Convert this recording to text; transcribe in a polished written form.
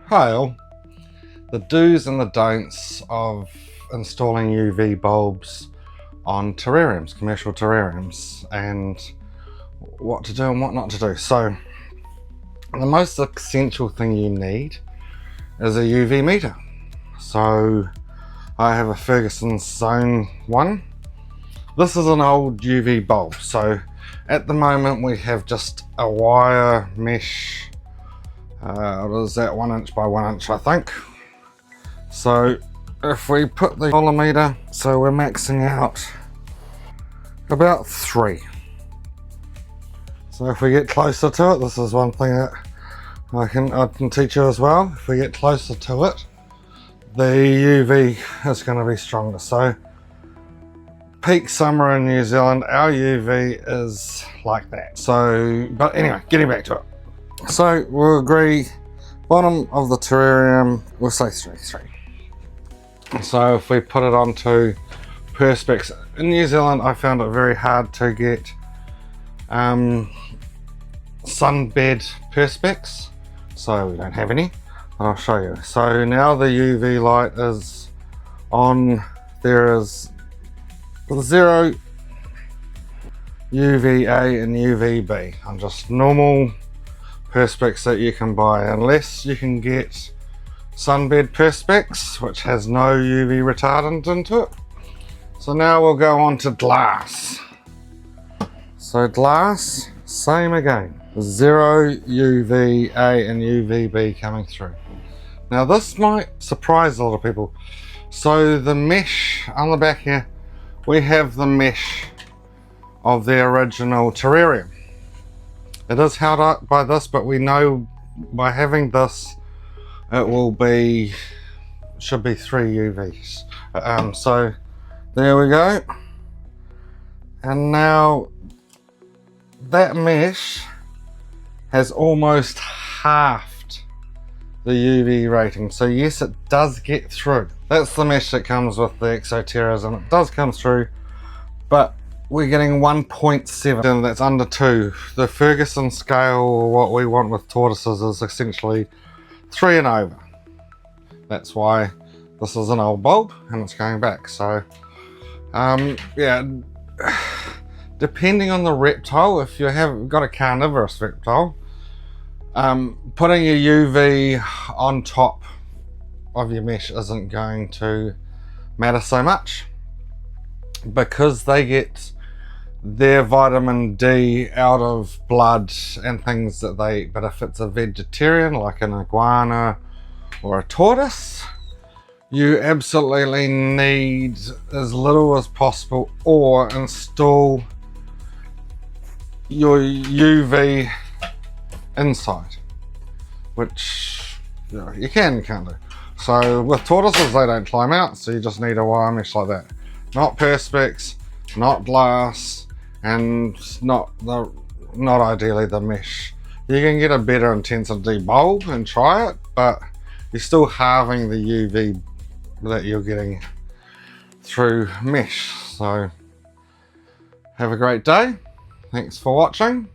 Hi all. The do's and the don'ts of installing UV bulbs on terrariums, commercial terrariums, and what to do and what not to do. So the most essential thing you need is a UV meter. So I have a Ferguson Zone 1. This is an old UV bulb. So at the moment we have just a wire mesh. What is that, 1 inch by 1 inch, I think. So if we put the solar meter, so we're maxing out about 3. So if we get closer to it, this is one thing that I can teach you as well. If we get closer to it, the UV is going to be stronger. So peak summer in New Zealand, our UV is like that. So, but anyway, getting back to it. So we'll agree, bottom of the terrarium, we'll say 3. So if we put it onto perspex, in New Zealand I found it very hard to get sunbed perspex, so we don't have any, but I'll show you. So now the UV light is on, there is 0 UVA and UVB on just normal perspex that you can buy, unless you can get sunbed perspex which has no UV retardant into it. So now we'll go on to glass. So glass, same again, 0 UVA and UVB coming through. Now this might surprise a lot of people. So the mesh on the back here, we have the mesh of the original terrarium. It is held up by this, but we know by having this, it will be, should be 3 UVs. So there we go. And now that mesh has almost halved the UV rating. So yes, it does get through. That's the mesh that comes with the Exoterras, and it does come through, but we're getting 1.7, and that's under 2. The Ferguson scale, or what we want with tortoises, is essentially 3 and over. That's why this is an old bulb and it's going back. So yeah, depending on the reptile, if you have got a carnivorous reptile, putting a UV on top of your mesh isn't going to matter so much, because they get their vitamin D out of blood and things that they eat. But if it's a vegetarian like an iguana or a tortoise, you absolutely need as little as possible, or install your UV inside, which you can't do. So with tortoises, they don't climb out, so you just need a wire mesh like that. Not perspex, not glass, and not ideally the mesh. You can get a better intensity bulb and try it, but you're still halving the UV that you're getting through mesh. So have a great day. Thanks for watching.